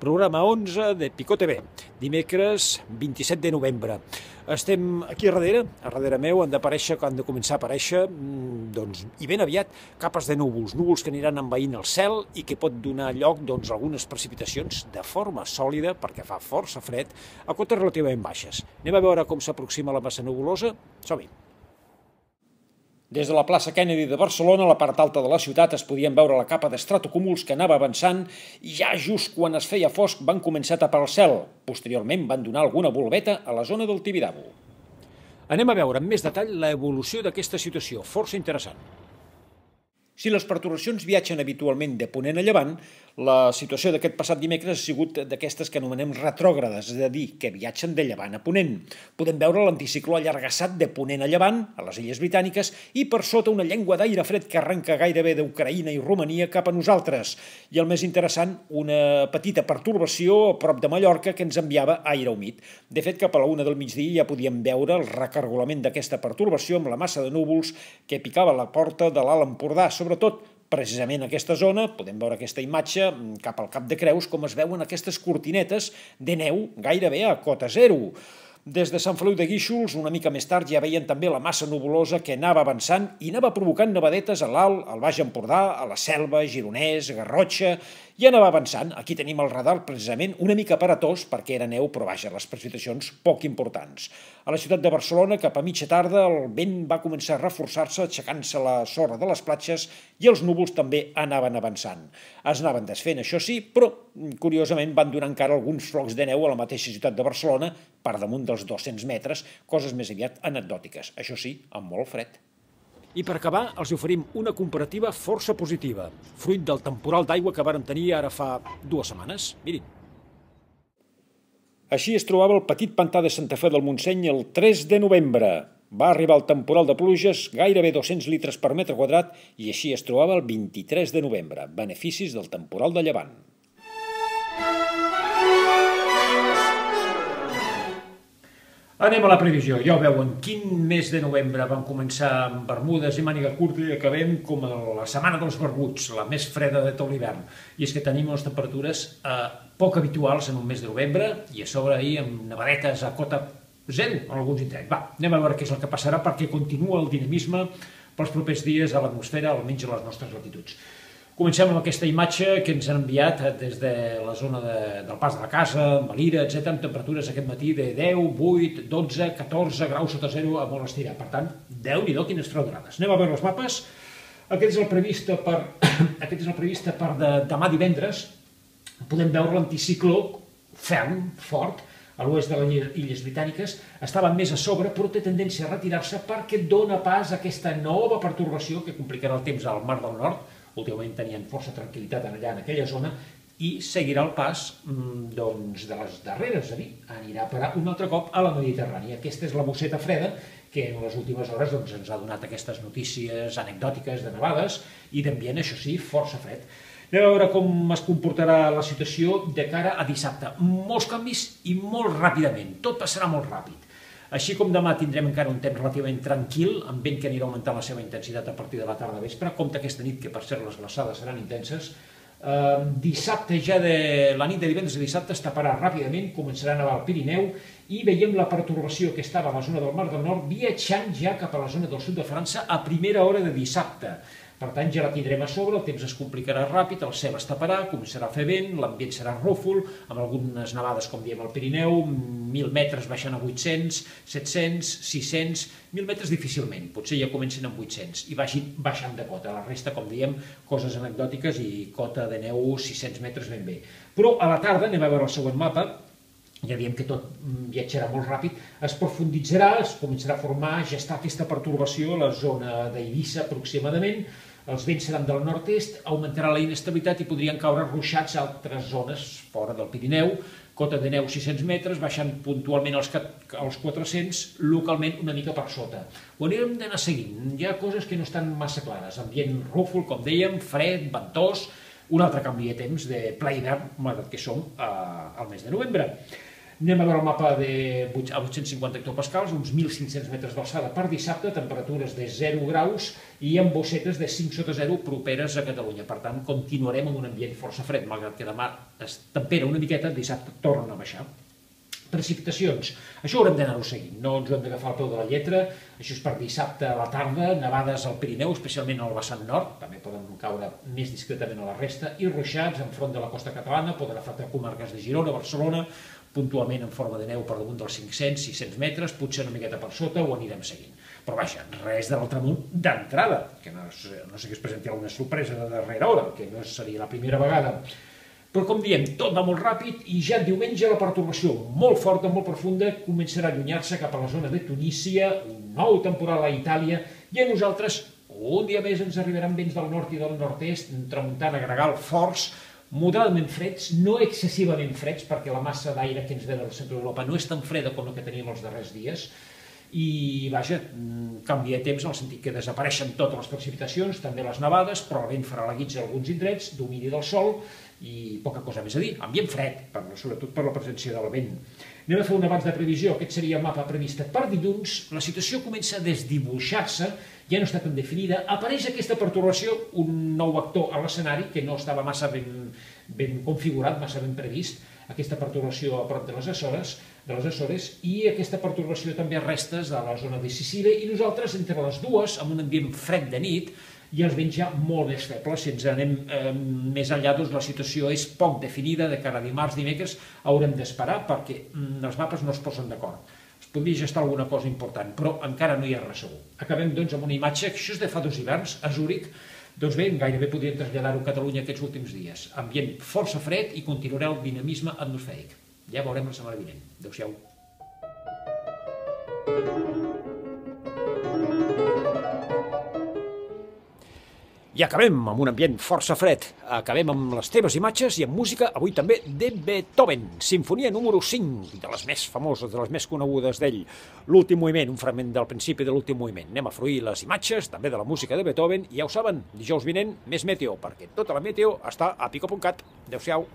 programa 11 de Picó TV, dimecres 27 de novembre. Estem aquí a darrere meu, han de començar a aparèixer, i ben aviat, capes de núvols que aniran envaint el cel i que pot donar lloc a algunes precipitacions de forma sòlida, perquè fa força fred, a cotes relativament baixes. Anem a veure com s'aproxima la massa nubulosa? Som-hi! Des de la plaça Kennedy de Barcelona, a la part alta de la ciutat, es podien veure la capa d'estratocúmuls que anava avançant i ja just quan es feia fosc van començar a tapar el cel. Posteriorment van donar alguna volveta a la zona del Tibidabo. Anem a veure amb més detall l'evolució d'aquesta situació, força interessant. Si les pertorbacions viatgen habitualment de ponent a llevant, la situació d'aquest passat dimecres ha sigut d'aquestes que anomenem retrògrades, és a dir, que viatgen de llevant a ponent. Podem veure l'anticicló allargassat de ponent a llevant, a les Illes Britàniques, i per sota una llengua d'aire fred que arrenca gairebé d'Ucraïna i Romania cap a nosaltres. I el més interessant, una petita pertorbació a prop de Mallorca que ens enviava aire humit. De fet, cap a la 1 del migdia ja podíem veure el recargolament d'aquesta pertorbació amb la massa de núvols que picava a la porta de l'Alt Empordà, sobretot precisament en aquesta zona. Podem veure aquesta imatge cap al Cap de Creus, com es veuen aquestes cortinetes de neu gairebé a cota zero. Des de Sant Feliu de Guíxols, una mica més tard, ja veien també la massa nubulosa que anava avançant i anava provocant nevadetes a l'Alt, al Baix Empordà, a la Selva, Gironès, Garrotxa, i anava avançant. Aquí tenim el radar precisament una mica aparatós perquè era neu, però vaja, les precipitacions poc importants. A la ciutat de Barcelona, cap a mitja tarda, el vent va començar a reforçar-se, aixecant-se la sorra de les platges i els núvols també anaven avançant. Es anaven desfent, això sí, però curiosament van donar encara alguns flocs de neu a la mateixa ciutat de Barcelona, per damunt dels 200 metres, coses més aviat anecdòtiques, això sí, amb molt fred. I per acabar, els oferim una comparativa força positiva, fruit del temporal d'aigua que vàrem tenir ara fa 2 setmanes. Mirin. Així es trobava el petit pantà de Santa Fe del Montseny el 3 de novembre. Va arribar el temporal de pluges, gairebé 200 litres per metre quadrat, i així es trobava el 23 de novembre. Beneficis del temporal de llevant. Anem a la previsió. Ja ho veuen, quin mes de novembre vam començar amb bermudes i màniga curta i acabem com a la setmana dels barbuts, la més freda de tot l'hivern. I és que tenim unes temperatures poc habituals en un mes de novembre i a sobre ahir amb nevadetes a cota zero en alguns indrets. Va, anem a veure què és el que passarà perquè continua el dinamisme pels propers dies a l'atmosfera, almenys a les nostres latituds. Comencem amb aquesta imatge que ens han enviat des de la zona del Pas de la Casa, amb Valira, etc., amb temperatures aquest matí de 10, 8, 12, 14 graus sota zero a molt estirar. Per tant, Déu-n'hi-do quines fredrades. Anem a veure els mapes. Aquest és el previst per demà divendres. Podem veure l'anticicló ferm, fort, a l'oest de les Illes Britàniques. Estava més a sobre, però té tendència a retirar-se perquè dona pas a aquesta nova pertorbació que complicarà el temps al Mar del Nord. Últimament tenien força tranquil·litat allà en aquella zona i seguirà el pas de les darreres, és a dir, anirà a parar un altre cop a la Mediterrània. Aquesta és la bosseta freda que en les últimes hores ens ha donat aquestes notícies anecdòtiques de nevades i d'ambient, això sí, força fred. Anem a veure com es comportarà la situació de cara a dissabte. Molts canvis i molt ràpidament, tot passarà molt ràpid. Així com demà tindrem encara un temps relativament tranquil, amb vent que anirà augmentant la seva intensitat a partir de la tarda vespre, compte aquesta nit, que per cert les glaçades seran intenses. Dissabte, ja de la nit de divendres a dissabte, es taparà ràpidament, començarà a nevar al Pirineu i veiem la pertorbació que estava a la zona del Mar del Nord viatjant ja cap a la zona del sud de França a primera hora de dissabte. Per tant, ja la tindrem a sobre, el temps es complicarà ràpid, el cel es taparà, començarà a fer vent, l'ambient serà rúfol, amb algunes nevades, com diem, al Pirineu, 1.000 metres baixant a 800, 700, 600, 1.000 metres difícilment, potser ja comencen amb 800, i vagin baixant de cota. La resta, com diem, coses anecdòtiques i cota de neu 600 metres ben bé. Però a la tarda, anem a veure el següent mapa, ja diem que tot viatjarà molt ràpid, es profunditzarà, es començarà a formar, ja està aquesta pertorbació a la zona d'Eivissa aproximadament, els vents seran del nord-est, augmentarà la inestabilitat i podrien caure ruixats a altres zones fora del Pirineu, cota de neu 600 metres, baixant puntualment als 400, localment una mica per sota. Ho anirem d'anar seguint, hi ha coses que no estan massa clares, ambient rúfol, com dèiem, fred, ventós, un altre canvi de temps de ple hivern, malgrat que som al mes de novembre. Anem a veure el mapa a 850 hectopascals, uns 1.500 metres d'alçada per dissabte, temperatures de 0 graus i amb bossetes de 5 sota 0 properes a Catalunya. Per tant, continuarem amb un ambient força fred, malgrat que demà es tempera una miqueta, dissabte tornen a baixar. Precipitacions. Això haurem d'anar-ho seguint, no ens ho hem d'agafar al peu de la lletra, això és per dissabte a la tarda, nevades al Pirineu, especialment al vessant nord, també poden caure més discretament a la resta, i ruixats enfront de la costa catalana, poden afectar comarques de Girona, Barcelona, puntualment en forma de neu per damunt dels 500-600 metres, potser una miqueta per sota, ho anirem seguint. Però vaja, res de l'altramunt d'entrada, que no sé que es presenti alguna sorpresa de darrera hora, que no seria la primera vegada. Però, com diem, tot va molt ràpid i ja diumenge la pertorbació molt forta, molt profunda, començarà a allunyar-se cap a la zona de Tunísia, un nou temporal a Itàlia, i a nosaltres, un dia més, ens arribaran vents del nord i del nord-est, tramuntana gregal forts, moderadament freds, no excessivament freds, perquè la massa d'aire que ens ve del centre d'Europa no és tan freda com la que teníem els darrers dies, i, vaja, canvia de temps en el sentit que desapareixen totes les precipitacions, també les nevades, però el vent farà la guitza a alguns indrets, domini del sol, i poca cosa més a dir. Ambient fred, sobretot per la presència del vent. Anem a fer un avanç de previsió, aquest seria el mapa previst per dilluns, la situació comença a desdibuixar-se, ja no està tan definida, apareix aquesta pertorbació, un nou actor a l'escenari que no estava massa ben configurat, massa ben previst, aquesta pertorbació a prop de les Açores, i aquesta pertorbació també a restes de la zona de Sicília, i nosaltres entre les dues, amb un ambient fred de nit, i els vents ja molt més febles. Si ens anem més enllà, doncs la situació és poc definida, de cara a dimarts, dimecres, haurem d'esperar perquè els mapes no es posen d'acord. Es podria gestar alguna cosa important, però encara no hi ha res segur. Acabem, doncs, amb una imatge, que això és de fa 2 hiverns, a Zúrich. Doncs bé, gairebé podríem traslladar-ho a Catalunya aquests últims dies. Ambient força fred i continuarà el dinamisme atmosfèric. Ja veurem la setmana vinent. Adéu-siau. I acabem amb un ambient força fred. Acabem amb les teves imatges i amb música, avui també, de Beethoven. Sinfonia número 5, de les més famoses, de les més conegudes d'ell. L'últim moviment, un fragment del principi de l'últim moviment. Anem a fruir les imatges, també de la música de Beethoven, i ja ho saben, dijous vinent, més meteo, perquè tota la meteo està a pico.cat. Adéu-siau.